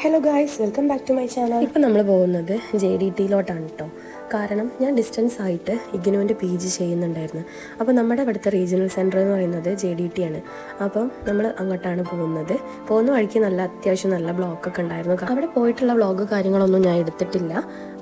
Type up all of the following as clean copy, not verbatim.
Hello guys, welcome back to my channel. ഇപ്പം നമ്മൾ പോകുന്നത് JDTയിലോട്ടാണ് കേട്ടോ. കാരണം ഞാൻ ഡിസ്റ്റൻസ് ആയിട്ട് ഇഗ്നുവിൻ്റെ PG ചെയ്യുന്നുണ്ടായിരുന്നു. അപ്പോൾ നമ്മുടെ ഇവിടുത്തെ റീജിയണൽ സെൻറ്റർ എന്ന് പറയുന്നത് JDT ആണ്. അപ്പം നമ്മൾ അങ്ങോട്ടാണ് പോകുന്നത്. പോകുന്ന വഴിക്ക് അത്യാവശ്യം നല്ല ബ്ലോക്കൊക്കെ ഉണ്ടായിരുന്നു. അവിടെ പോയിട്ടുള്ള വ്ളോഗ് കാര്യങ്ങളൊന്നും ഞാൻ എടുത്തിട്ടില്ല.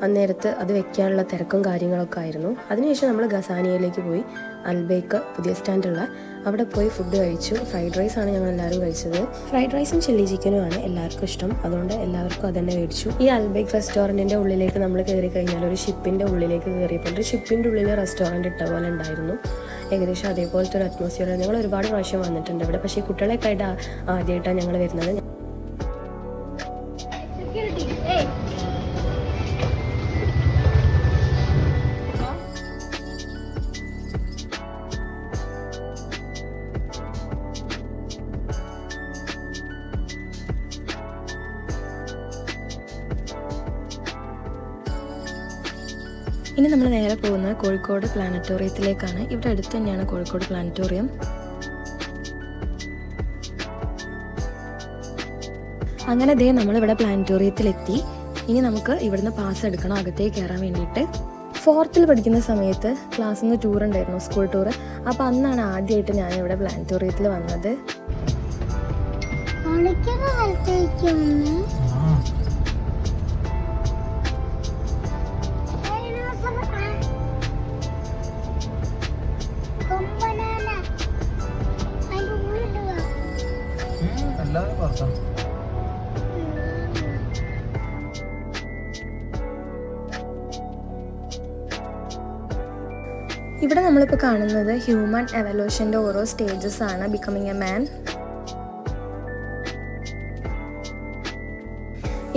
അന്നേരത്ത് അത് വെക്കാനുള്ള തിരക്കും കാര്യങ്ങളൊക്കെ ആയിരുന്നു. അതിനുശേഷം നമ്മൾ ഗസാനിയയിലേക്ക് പോയി. അൽബേക്ക് പുതിയ സ്റ്റാൻഡുള്ള അവിടെ പോയി ഫുഡ് കഴിച്ചു. ഫ്രൈഡ് റൈസ് ആണ് ഞങ്ങൾ എല്ലാവരും കഴിച്ചത്. ഫ്രൈഡ് റൈസും ചില്ലി ചിക്കനും ആണ് എല്ലാവർക്കും ഇഷ്ടം. അതുകൊണ്ട് എല്ലാവർക്കും അതന്നെ മേടിച്ചു. ഈ അൽബേക്ക് റെസ്റ്റോറൻറ്റിൻ്റെ ഉള്ളിലേക്ക് നമ്മൾ കയറി കഴിഞ്ഞാൽ ഒരു ഷിപ്പിൻ്റെ ഉള്ളിലേക്ക് കയറിയപ്പോൾ ഒരു ഷിപ്പിൻ്റെ ഉള്ളിൽ റെസ്റ്റോറൻറ്റ് ഇട്ട പോലെ ഉണ്ടായിരുന്നു. ഏകദേശം അതേപോലത്തെ ഒരു അറ്റ്മോസ്ഫിയർ. ഞങ്ങൾ ഒരുപാട് പ്രാവശ്യം വന്നിട്ടുണ്ട് ഇവിടെ. പക്ഷേ കുട്ടികളൊക്കെ ആയിട്ട് ആദ്യമായിട്ടാണ് ഞങ്ങൾ വരുന്നത്. ഇനി നമ്മൾ നേരെ പോകുന്നത് കോഴിക്കോട് പ്ലാനറ്റോറിയത്തിലേക്കാണ്. ഇവിടെ അടുത്ത് തന്നെയാണ് കോഴിക്കോട് പ്ലാനറ്റോറിയം. അങ്ങനെ നമ്മളിവിടെ പ്ലാനറ്റോറിയത്തിലെത്തി. ഇനി നമുക്ക് ഇവിടുന്ന് പാസ് എടുക്കണം അകത്തേക്ക് കയറാൻ വേണ്ടിയിട്ട്. 4th പഠിക്കുന്ന സമയത്ത് ക്ലാസ്സിൽ നിന്ന് ടൂർ ഉണ്ടായിരുന്നു, സ്കൂൾ ടൂർ. അപ്പോൾ അന്നാണ് ആദ്യമായിട്ട് ഞാനിവിടെ പ്ലാനറ്റോറിയത്തിൽ വന്നത്. ഇവിടെ നമ്മളിപ്പോൾ കാണുന്നത് ഹ്യൂമൻ എവല്യൂഷൻ്റെ ഓരോ സ്റ്റേജസ് ആണ്. Becoming a man.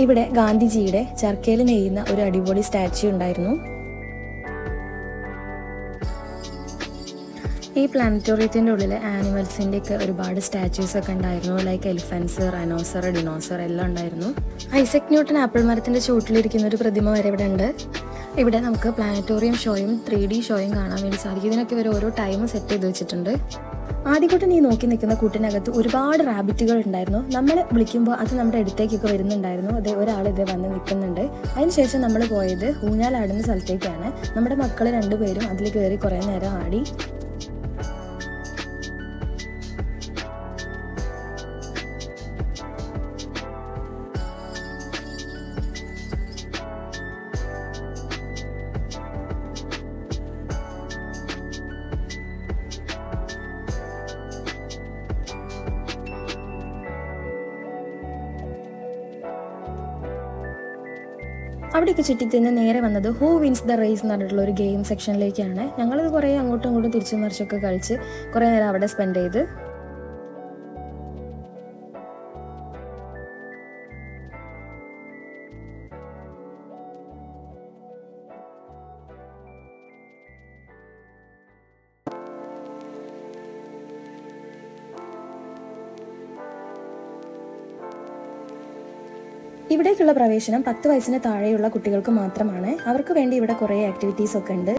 ഇവിടെ ഗാന്ധിജിയുടെ ചർക്കയിൽ നെയ്യുന്ന ഒരു അടിപൊളി സ്റ്റാച്യു ഉണ്ടായിരുന്നു. ഈ പ്ലാനറ്റോറിയത്തിൻ്റെ ഉള്ളിൽ ആനിമൽസിൻ്റെ ഒക്കെ ഒരുപാട് സ്റ്റാച്യൂസ് ഒക്കെ ഉണ്ടായിരുന്നു. ലൈക്ക് എലിഫൻസ്, റൈനോസർ, ഡിനോസർ എല്ലാം ഉണ്ടായിരുന്നു. ഐസക് ന്യൂട്ടൺ ആപ്പിൾ മരത്തിൻ്റെ ചുവട്ടിലിരിക്കുന്ന ഒരു പ്രതിമ വരെ ഇവിടെ ഉണ്ട്. ഇവിടെ നമുക്ക് പ്ലാനറ്റോറിയം ഷോയും 3D ഷോയും കാണാൻ വേണ്ടി സാധിക്കും. ഇതിനൊക്കെ ഇവർ ഓരോ ടൈം സെറ്റ് ചെയ്ത് വെച്ചിട്ടുണ്ട്. ആദ്യകൂട്ടൻ ഈ നോക്കി നിൽക്കുന്ന കൂട്ടിനകത്ത് ഒരുപാട് റാബിറ്റുകൾ ഉണ്ടായിരുന്നു. നമ്മൾ വിളിക്കുമ്പോൾ അത് നമ്മുടെ അടുത്തേക്കൊക്കെ വരുന്നുണ്ടായിരുന്നു. ഒരാൾ വന്ന് നിൽക്കുന്നുണ്ട്. അതിനുശേഷം നമ്മൾ പോയത് ഊഞ്ഞാലാടുന്ന സ്ഥലത്തേക്കാണ്. നമ്മുടെ മക്കൾ 2 പേരും അതിൽ കയറി കുറേ നേരം ആടി. അവിടെയൊക്കെ ചുറ്റിത്തിന്ന് നേരെ വന്നത് ഹൂ വിൻസ് ദ റേസ് എന്ന് പറഞ്ഞിട്ടുള്ള ഒരു ഗെയിം സെക്ഷനിലേക്കാണ്. ഞങ്ങളത് കുറേ അങ്ങോട്ടും ഇങ്ങോട്ടും തിരിച്ചും മറിച്ചൊക്കെ കളിച്ച് കുറേ നേരം അവിടെ സ്പെൻഡ് ചെയ്ത്. ഇവിടേക്കുള്ള പ്രവേശനം 10 വയസ്സിന് താഴെയുള്ള കുട്ടികൾക്ക് മാത്രമാണ്. അവർക്ക് വേണ്ടി ഇവിടെ കുറേ ആക്ടിവിറ്റീസ് ഒക്കെ ഉണ്ട്.